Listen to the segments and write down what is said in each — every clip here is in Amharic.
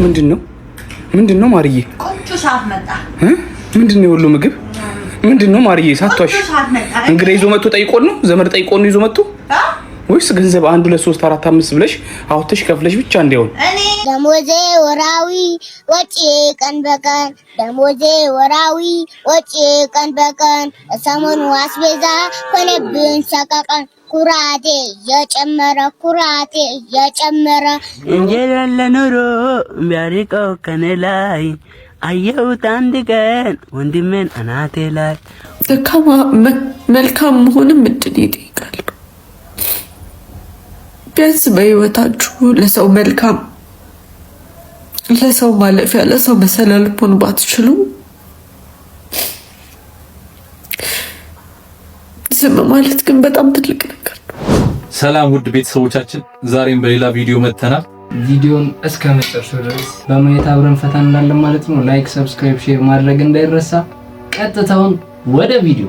ምንድነው ማርዬ? ቆንጆ ሰዓት መጣ። ምንድነው ሁሉ ምግብ? ምንድነው ማርዬ? ሳቷሽ እንግዲህ ይዞ መጥቶ ጠይቆን ነው? ዘመድ ጠይቆን ነው ይዞ መጥቶ? ወይስ ገንዘብ 1 2 3 4 5 ብለሽ አውጥተሽ ከፍለሽ ብቻ እንዲያውን? ደሞዜ ወራዊ ወጪ ቀን በቀን ደሞዜ ወራዊ ወጪ ቀን በቀን ሰሞኑ አስቤዛ ሆነብኝ ሰቀቀን ኩራቴ የጨመረ እንጀራ ለኑሮ ቢያሪቀው ከኔ ላይ አየሁት አንድ ቀን ወንድሜን አናቴ ላይ። ደካማ መልካም መሆንም እድል ይጠይቃል። ቢያንስ በህይወታችሁ ለሰው መልካም፣ ለሰው ማለፊያ፣ ለሰው መሰላል መሆን ባትችሉ ዝም ማለት ግን በጣም ትልቅ ነገር ነው። ሰላም ውድ ቤተሰቦቻችን፣ ዛሬም በሌላ ቪዲዮ መጥተናል። ቪዲዮን እስከ መጨረሻው ድረስ በማየት አብረን ፈታ እንዳለን ማለት ነው። ላይክ፣ ሰብስክራይብ፣ ሼር ማድረግ እንዳይረሳ። ቀጥታውን ወደ ቪዲዮ።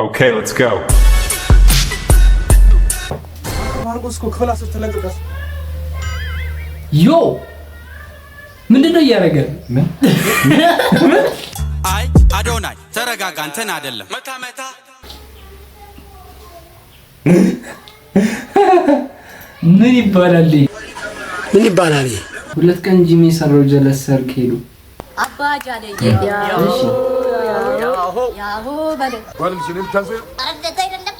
Okay, let's go. ማርቆስ እኮ ክፍል 10 ተለቀቀ። ዮ ምንድነው እያደረገ? አይ አዶናይ ተረጋጋ፣ እንትን አይደለም መታ ምን ይባላል? 2 ቀን ጂሚ ሰራው ጀለስ ሰርክ ሄዱ። አባጃለ ያሆ ባለ Şimdi bir tane አንተ አይደለም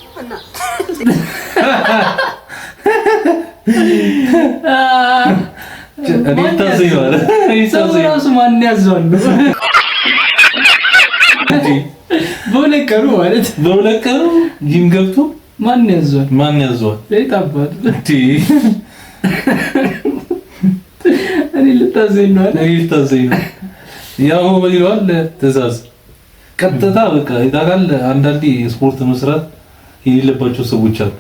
ራሱ ማን ያዘዋል? በሁለት ቀኑ ማለት በሁለት ቀኑ ጂም ገብቶ ማን ያዘዋል? ለይጣባት እኔ ልታዘኝ ነው። ያው በሊዋል ተዛዝ ቀጥታ በቃ ይታጋል። አንዳንዴ ስፖርት መስራት የሌለባቸው ሰዎች አሉ።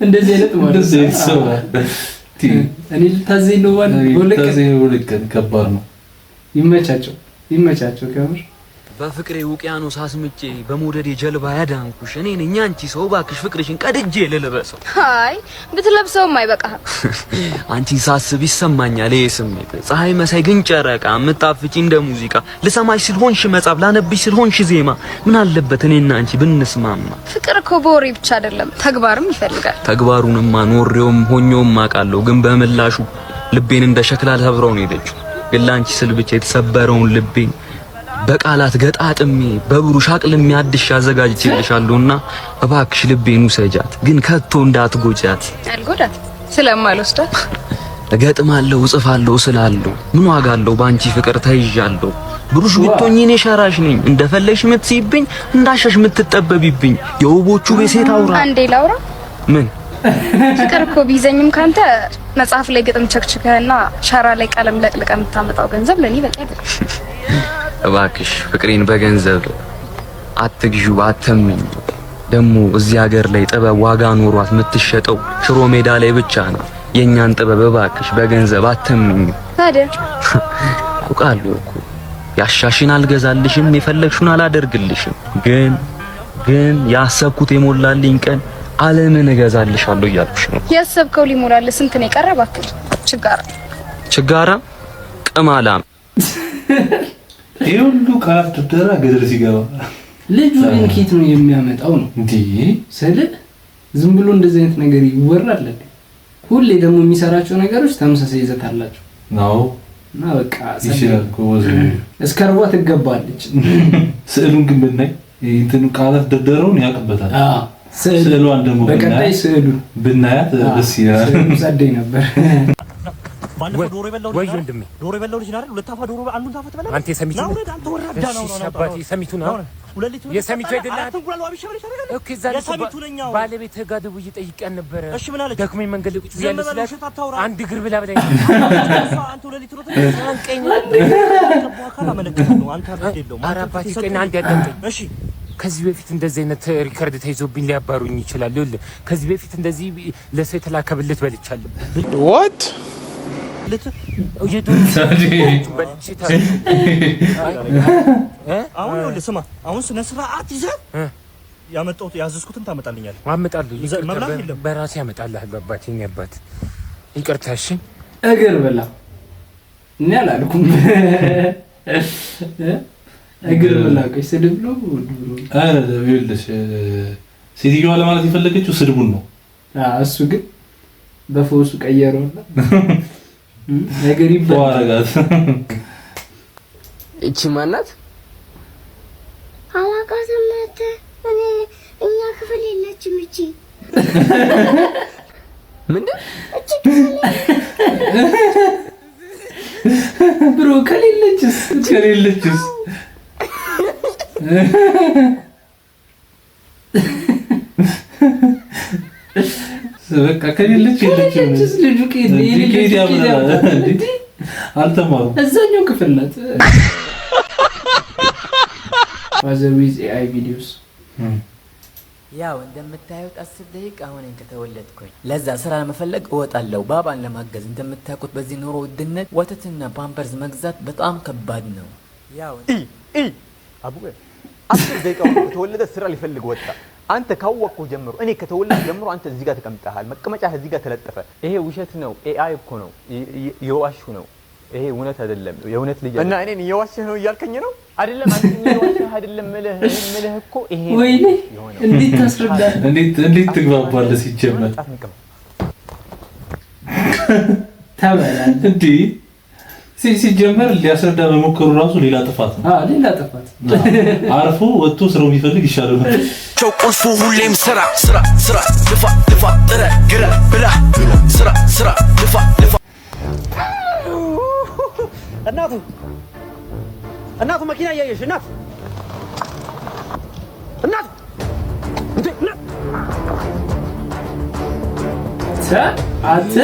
እንደዚህ አይነት ሰው እኔ ልታዘኝ ነው ማለት በሁለት ቀን ከባድ ነው። ይመቻቸው ከምር በፍቅሬ ውቅያኖስ አስምጬ በመውደዴ ጀልባ ያዳንኩሽ እኔ ነኝ አንቺ ሰው ባክሽ ፍቅርሽን ቀድጄ ልልበሰው። አይ ብትለብሰውም አይበቃህም። አንቺን ሳስብ ይሰማኛል ይሄ ስሜት ፀሐይ መሳይ ግን ጨረቃ የምታፍጪ እንደ ሙዚቃ ልሰማሽ ስለሆንሽ መጻፍ ላነብሽ ስለሆንሽ ዜማ ምን አለበት እኔና አንቺ ብንስማማ። ፍቅር እኮ በወሬ ብቻ አይደለም ተግባርም ይፈልጋል። ተግባሩንማ ኖሬውም ሆኜውም አውቃለሁ፣ ግን በምላሹ ልቤን እንደ ሸክላ ሰብረው ነው የሄደችው። ግን ላንቺ ስል ብቻ የተሰበረውን ልቤን በቃላት ገጣጥሜ በብሩሽ አቅልሜ አድሽ አዘጋጅቼልሻለሁና እባክሽ ልቤን ውሰጃት፣ ግን ከቶ እንዳትጎጃት። አልጎዳት ስለማልወስዳት እገጥማለሁ እጽፋለሁ ስላለሁ ምን ዋጋ አለው ባንቺ ፍቅር ተይዣለሁ። ብሩሽ ብትሆኚ እኔ ሸራሽ ነኝ እንደፈለግሽ የምትስይብኝ እንዳሻሽ የምትጠበቢብኝ የውቦቹ ቤት አውራ። አንዴ ላውራ ምን ፍቅር እኮ ቢዘኝም ካንተ መጽሐፍ ላይ ግጥም ቸክችከህና ሸራ ላይ ቀለም ለቅልቀህ የምታመጣው ገንዘብ ለኔ በቂ አይደለም። እባክሽ ፍቅሬን በገንዘብ አትግዢው አትመኝ። ደግሞ እዚህ ሀገር ላይ ጥበብ ዋጋ ኖሯት የምትሸጠው ሽሮ ሜዳ ላይ ብቻ ነው። የኛን ጥበብ እባክሽ በገንዘብ አትመኝ። ታዲያ ቁቃለሁ እኮ ያሻሽን አልገዛልሽም የፈለግሽውን አላደርግልሽም፣ ግን ያሰብኩት የሞላልኝ ቀን ዓለምን እገዛልሻለሁ እያልኩሽ ነው። ያሰብከው ሊሞላልህ ስንት ነው የቀረ? እባክህ ችጋራ ቅማላም ይሁሉ ቃላት ተደራ ገደል ሲገባ ልጁ ግን ኬት ነው የሚያመጣው ነው እንዴ? ዝም ብሎ እንደዚህ አይነት ነገር ይወራል። ሁሌ ደግሞ የሚሰራቸው ነገሮች ተመሳሳይ ይዘት አላቸው ነው እና በቃ ይችላል ኮዝ እስከርቧ ትገባለች። ስዕሉን ግን ብናይ እንትን ቃላት ደደረውን ያቀበታል። ስዕሉን ደግሞ በቀጣይ ስዕሉን ብናያት ደስ ይላል። ጸደይ ነበር። ዶሮ የበላው ልጅ አይደል? ሁለት አፋ ዶሮ አንዱን ታፈት በላ። አንተ ሰሚቱ ነው አንተ ወራዳ ነው ነው አባቴ ሰሚቱ ነው የሰሚቱ አይደለም። ኦኬ ዛሬ ባለቤት ጋር ደውዬ ጠይቄያን ነበር። እሺ ምን አለች? ደክሞኝ መንገድ ላይ ቁጭ ብያለሁ ስላት አንድ እግር ብላ ብላ አንተ ሁለት ሮት አንቀኝ በኋላ መለከት ነው አንተ አይደለም። ኧረ አባቴ ቀና አንድ ያደምጠኝ እሺ። ከዚህ በፊት እንደዚህ አይነት ሪከርድ ተይዞብኝ ሊያባሩኝ ይችላል። ይኸውልህ ከዚህ በፊት እንደዚህ ለሰው የተላከብልት በልቻለሁ። what አሁን ስማ፣ አሁን ስነ ስርዓት ይዘህ ያመጣሁት ያዘዝኩትን ታመጣልኛለህ? አመጣለሁ። መብላት የለም በራሴ ያመጣልህ አባቴኝ አባት ይቅርታ። እሺ እግር በላ እኔ አላልኩም። እግር በላ ቆይ ስድብ ነው ይኸውልሽ ሴትዮዋ ለማለት የፈለገችው ስድቡን ነው። እሱ ግን በፎሱ ቀየረውና ነገር ይባላጋት። እቺ ማናት? አላውቃትም። እኛ ክፍል የለችም እቺ ምንድን ብሮ ከሌለችስ በቃ ከሌለች የለችም። ልጁ ከሄድ አልተማሩም። እዛኛው ክፍል ናት። ፋዘርዊዝ ኤአይ ቪዲዮስ ያው እንደምታዩት 10 ደቂቃ ሆነኝ ከተወለድኩኝ። ለዛ ስራ ለመፈለግ እወጣለሁ ባባን ለማገዝ። እንደምታውቁት በዚህ ኑሮ ውድነት ወተትና ፓምፐርስ መግዛት በጣም ከባድ ነው። ያው አቡዬ 10 ደቂቃ ከተወለደ ስራ ሊፈልግ ወጣ። አንተ ካወቅኩ ጀምሮ እኔ ከተወለድኩ ጀምሮ አንተ እዚህ ጋር ተቀምጠሃል። መቀመጫህ እዚህ ጋር ተለጠፈ። ይሄ ውሸት ነው። ኤአይ እኮ ነው የዋሹ ነው። ይሄ እውነት አይደለም። የእውነት ልጅ እና እኔን እየዋሸህ ነው እያልከኝ ነው? አይደለም አንተ እየዋሸህ አይደለም። ምልህ እኮ ይሄ ወይኔ እንዴት ታስረዳ? እንዴት ትግባባለህ? ሲጀመር ተበላል እንዴ ሲጀመር ሊያስረዳ በሞከሩ ራሱ ሌላ ጥፋት ነው። ሌላ ጥፋት። አርፎ ወጥቶ ስራው ቢፈልግ ይሻላል ነበር። ቁልፉ ሁሌም ስራ ስራ ስራ ልፋ ልፋ ጥረ ግረ ብላ ስራ ስራ ልፋ ልፋ። እናቱ መኪና እያየሽ እናት አንተ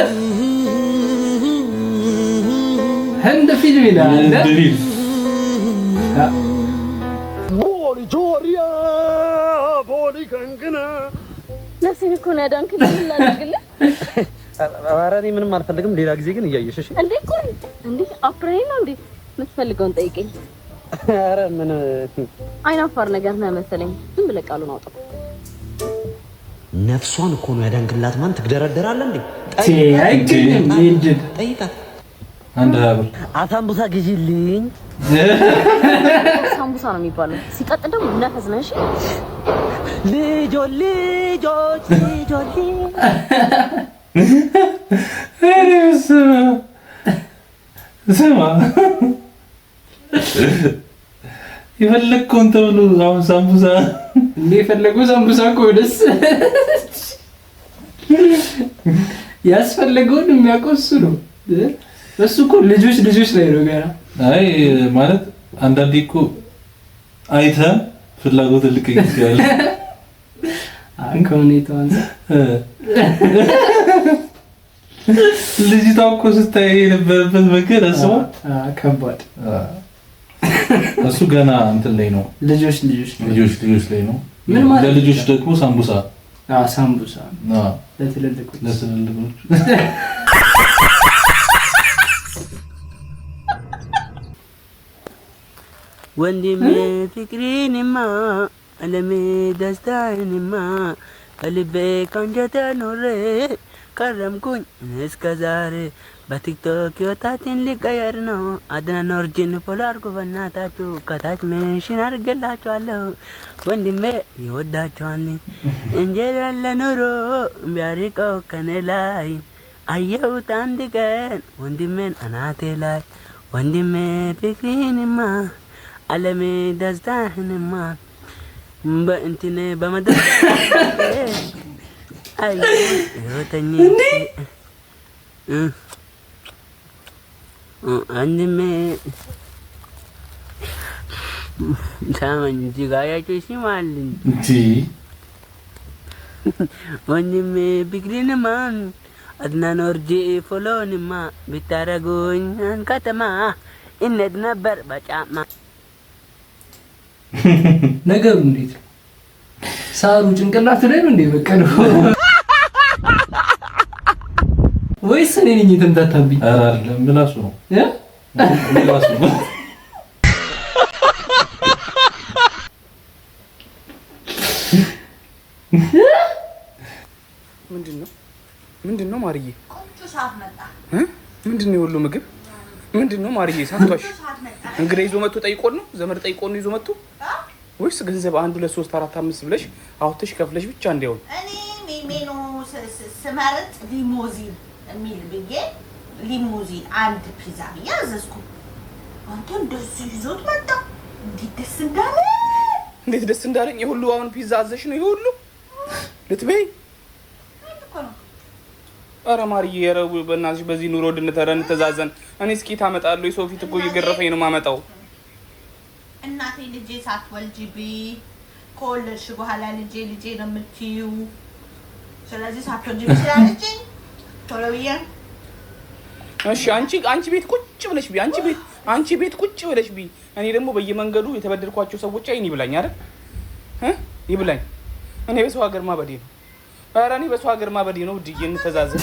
هند فيلم ده دليل بولي جوريا بولي كنكنا نفسي يكون هذاك لا نقول አራኒ ምንም አልፈልግም። ሌላ ጊዜ ግን እያየሽ እሺ። እንዴ ቆይ እንዴ አፕሬን እንዴ የምትፈልገውን ጠይቀኝ። ኧረ ምን አይናፋር ነገር ነው መሰለኝ። ዝም ብለህ ቃሉን አውጣው። ነፍሷን እኮ ነው ያዳንክላት። ማን ትግደረደራለህ እንዴ? አይገኝም እንዴ ጠይቃት። አንድ ሀብር አሳምቡሳ ግዢልኝ። ሳምቡሳ ነው የሚባለው። ሲቀጥል ደግሞ ነፈስ ነው። እሺ ልጆች ስማ የፈለግከውን ተብሎ አሁን ሳምቡሳ እንዴ የፈለገው ሳምቡሳ እኮ ደስ ያስፈልገውን የሚያውቀው እሱ ነው። እሱ እኮ ልጆች ላይ ነው ገና። አይ ማለት አንዳንዴ እኮ አይተህ ፍላጎት ልቀኝ ይችላል። አንኮኔታው ልጅቷ እኮ ስታይ የነበረበት መንገድ አስባ ከባድ። እሱ ገና እንትን ላይ ነው። ልጆች ላይ ነው። ምን ማለት ለልጆች ደግሞ ሳምቡሳ ሳምቡሳ ለትልልቆች ወንድሜ ፍቅሬንማ አለሜ ደስታዬንማ ከልቤ ከአንጀቴ ኖሬ ከረምኩኝ እስከ ዛሬ። በቲክቶክ ህይወታችን ሊቀየር ነው። አድናን ኦርጂን ፎሎ አድርጉ በእናታችሁ። ከታች ሜንሽን አድርጌላችኋለሁ። ወንድሜ ይወዳችኋል። እንጀራ ለኑሮ ቢያርቀው ከኔ ላይ አየሁት አንድ ቀን ወንድሜን አናቴ ላይ። ወንድሜ ፍቅሬንማ አለሜ ደስታህንማ በእንትኔ በመድረክ አይ ህይወተኝ ወንድሜ ሳመኝ ሲጋያቸው ሲማል እንጂ ወንድሜ ፍቅሬንማ አድናን ኦርጂ ፎሎንማ ብታረጉኝ ከተማ እንሄድ ነበር በጫማ። ነገሩ እንዴት ነው? ሳሩ ጭንቅላት ላይ ነው እንዴ በቀለው ወይስ እኔ ነኝ የተምታታብኝ? ኧረ አይደለም ምላሱ ነው ምላሱ ነው። ምንድነው ማርዬ? ቆንጆ ሰዓት መጣ። ምንድነው የሁሉ ምግብ? ምንድነው ማርዬ? ሳቷሽ እንግዲህ ይዞ መጥቶ ጠይቆን ነው? ዘመድ ጠይቆን ነው ይዞ መጥቶ? ወይስ ገንዘብ 1 2 3 4 5 ብለሽ አውጥተሽ ከፍለሽ ብቻ እንዲያው? እኔ ሜኑ ስመርጥ ሊሞዚን የሚል ብዬ ሊሞዚን አንድ ፒዛ ብዬ አዘዝኩ። አንተ እንደዚህ ይዞት መጣ። እንዴት ደስ እንዳለኝ የሁሉ አሁን ፒዛ አዘሽ ነው የሁሉ ልትበይ? ኧረ ማርዬ ኧረ በእናትሽ በዚህ ኑሮ ውድነት ኧረ እንተዛዘን። እኔ እስኪ ታመጣለሁ የሰው ፊት እኮ እየገረፈኝ ነው የማመጣው። እናቴ ልጄ ሳትወልጂቢ ከወለድሽ በኋላ ልጄ ነው የምትይው። ስለዚህ ሳትወልጂቢ ስላለችኝ ቶሎ ብዬ እሺ አንቺ ቤት ቁጭ ብለሽ ቢ አንቺ ቤት ቁጭ ብለሽ ቢ እኔ ደግሞ በየመንገዱ የተበደልኳቸው ሰዎች አይን ይብላኝ አይደል ይብላኝ። እኔ በሰው ሀገር ማበዴ ነው። ኧረ እኔ በሰው ሀገር ማበዴ ነው። ድዬ እንተዛዘን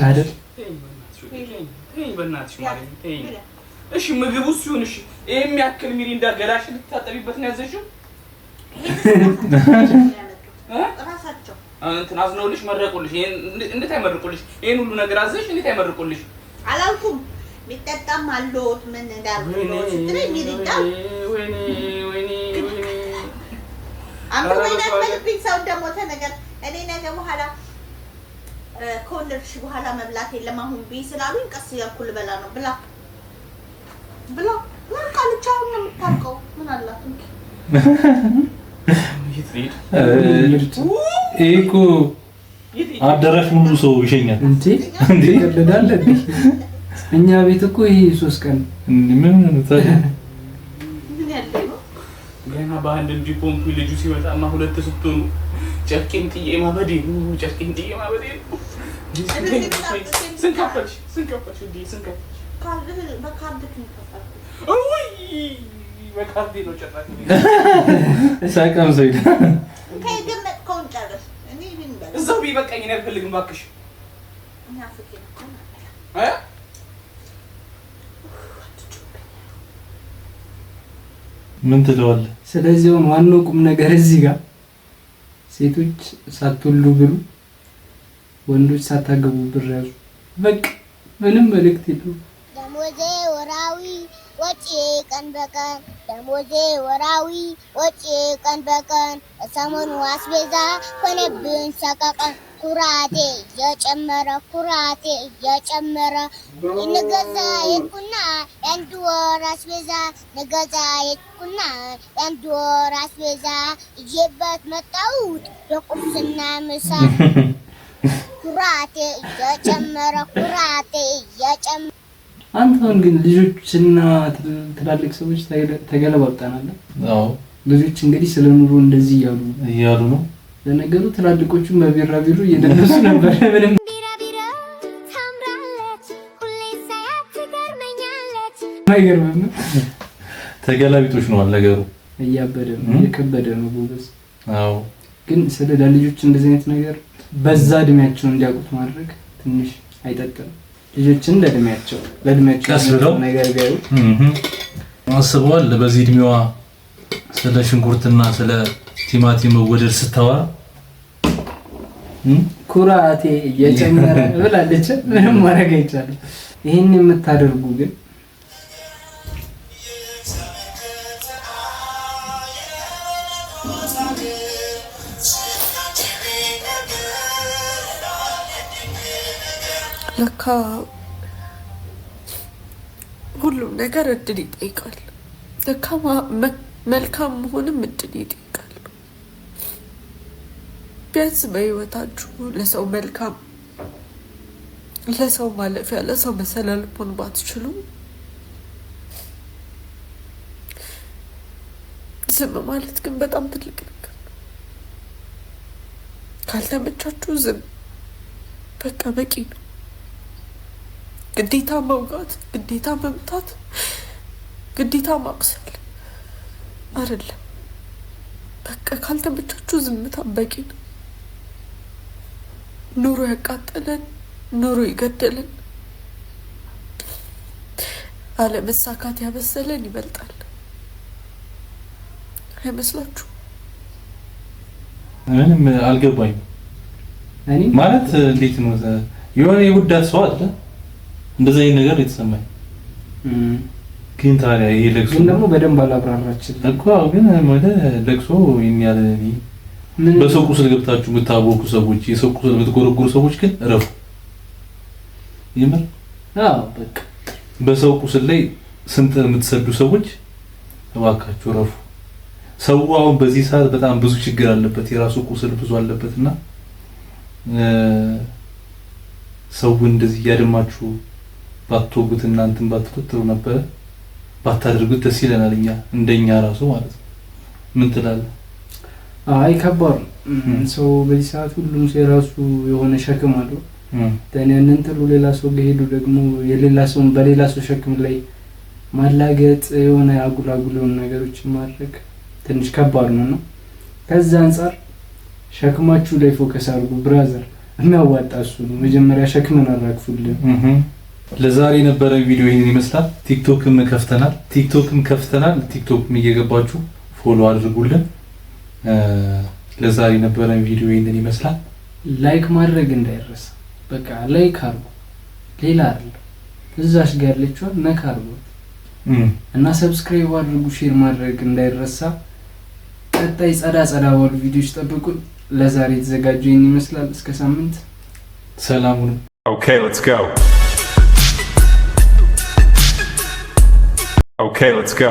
አይደል? በእናትሽ ማለት እሺ ምግቡስ ሲሆን እሺ ይሄ የሚያክል ሚሪንዳ ገላሽ ልትታጠቢበት ነው ያዘሽው? ራሳቸው እንትን አዝነውልሽ መረቁልሽ። እንዴት አይመርቁልሽ? ይሄን ሁሉ ነገር አዘሽ እንዴት አይመርቁልሽ? አላልኩም ሚጠጣም አሎት ምን እንዳሉ ስትለኝ ሚሪንዳ ወይኔ አንተ ወይናት መልብኝ ሰው እንደሞተ ነገር እኔ ነገ በኋላ ከወለድሽ በኋላ መብላት የለም አሁን ቢ ስላሉኝ ቀስ እያልኩ ልበላ ነው። ብላ ቃልቻውን ነው የምታውቀው። ምን አላት እንዴ? እኮ አዳራሽ ሙሉ ሰው ይሸኛል እንዴ? ይቀልዳል እንዴ? እኛ ቤት እኮ ይሄ 3 ቀን ምን ታዲያ ምን ያለው ገና በአንድ እንጂ ኮንኩ ልጁ ሲመጣማ ሁለት ስትሆኑ ጨርቄን ጥዬ ማበዴ ነው። ስንከፈልሽ እንዴ? በካርድ ክንከፈል በካርድ ነው ጨራሽ ሳይቀም ሰው ከገመጥከውን ጨርስ። እኔ ምን በል እዛው ቢበቃኝ እኔ አልፈልግም እባክሽ። እና ፍቅር ምን ትለዋለህ? ስለዚህ ዋናው ቁም ነገር እዚህ ጋር ሴቶች ሳትወልዱ ብሉ፣ ወንዶች ሳታገቡ ብር ያዙ። በቃ ምንም መልእክት የለውም። ደሞዜ ወራዊ ወጪ ቀን በቀን ደሞዜ ወራዊ ወጪ ቀን በቀን ሰሞኑ አስቤዛ ሆነብን ሰቀቀን። ኩራቴ እየጨመረ ንገዛ የትኩና የአንድ ወር አስቤዛ ንገዛ የትኩና የአንድ ወር አስቤዛ እየበት መጣሁት ለቁርስና ምሳ። ኩራቴ እየጨመረ አንተን ግን ልጆችና ትላልቅ ሰዎች ተገለባብጠናል። አዎ ልጆች እንግዲህ ስለ ኑሮ እንደዚህ እያሉ ነው። ለነገሩ ትላልቆቹም በቢራቢሮ እየደረሱ ነበር። ምንም ቢራቢሮ ታምራለች ሁሌ ሳያት ትገርመኛለች። አይገርምም? ተገላቢጦች ነው ነገሩ። እያበደ ነው እየከበደ ነው ጎበዝ። አዎ ግን ስለ ለልጆች እንደዚህ አይነት ነገር በዛ እድሜያቸው እንዲያውቁት ማድረግ ትንሽ አይጠቅም። ልጆችን ለእድሜያቸው ቀስ ብለው ነገር ቢያዩ አስበዋል። በዚህ እድሜዋ ስለ ሽንኩርትና ስለ ቲማቲም መወደድ ስታወራ ኩራቴ እየጨመረ ብላለች። ምንም ማድረግ አይቻልም። ይሄን የምታደርጉ ግን ለካ ሁሉም ነገር እድል ይጠይቃል። ለካ መልካም መሆንም እድል ይጠይቃል። ቢያንስ በህይወታችሁ ለሰው መልካም፣ ለሰው ማለፊያ፣ ለሰው መሰላል መሆን ባትችሉ ዝም ማለት ግን በጣም ትልቅ ነገር ነው። ካልተመቻችሁ ዝም በቃ በቂ ነው። ግዴታ መውጋት፣ ግዴታ መምታት፣ ግዴታ ማቁሰል አይደለም። በቃ ካልተመቻችሁ ዝምታ በቂ ነው። ኑሮ ያቃጠለን፣ ኑሮ ይገደለን፣ አለመሳካት ያበሰለን ይበልጣል። አይመስላችሁ? ምንም አልገባኝም። ማለት እንዴት ነው የሆነ የጉዳት ሰው አለ እንደዛ አይነት ነገር የተሰማኝ ግን ታዲያ ይሄ ለቅሶ ግን ደግሞ በደንብ አላብራራችም እኮ ግን ማለት ለቅሶ የሚያለ በሰው ቁስል ገብታችሁ የምታቦኩ ሰዎች የሰው ቁስል የምትጎረጉሩ ሰዎች ግን እረፉ። ይመር በቃ በሰው ቁስል ላይ ስንት የምትሰዱ ሰዎች እባካችሁ እረፉ። ሰው አሁን በዚህ ሰዓት በጣም ብዙ ችግር አለበት፣ የራሱ ቁስል ብዙ አለበትና ሰው እንደዚህ ያደማችሁ ባትወጉት እናንተም ባትወጡ ጥሩ ነበር። ባታደርጉት ደስ ይለናል እኛ እንደኛ ራሱ ማለት ነው። ምን ትላለህ? አይ ከባድ ሰው በዚህ ሰዓት ሁሉም ሰው የራሱ የሆነ ሸክም አለው። ያንን ጥሎ ሌላ ሰው ሄዱ ደግሞ የሌላ ሰውን በሌላ ሰው ሸክም ላይ ማላገጥ የሆነ አጉላጉል ነገሮችን ማድረግ ትንሽ ከባድ ነው። ከዛ አንፃር ሸክማችሁ ላይ ፎከስ አድርጉ ብራዘር። የሚያዋጣ እሱ ነው። መጀመሪያ ሸክምን አራግፉልን። ለዛሬ የነበረ ቪዲዮ ይሄን ይመስላል። ቲክቶክም ከፍተናል። ቲክቶክም እየገባችሁ ፎሎ አድርጉልን። ለዛሬ የነበረ ቪዲዮ ይሄን ይመስላል። ላይክ ማድረግ እንዳይረሳ። በቃ ላይክ አድርጉ፣ ሌላ አይደለም። እዛሽ ጋር ያለችው ነካ አድርጉ እና ሰብስክራይብ አድርጉ፣ ሼር ማድረግ እንዳይረሳ። ቀጣይ ጸዳ ባሉ ቪዲዮዎች ጠብቁን። ለዛሬ የተዘጋጀው ይሄን ይመስላል። እስከ ሳምንት ሰላም ሁኑ። Okay, let's go. Okay, let's go.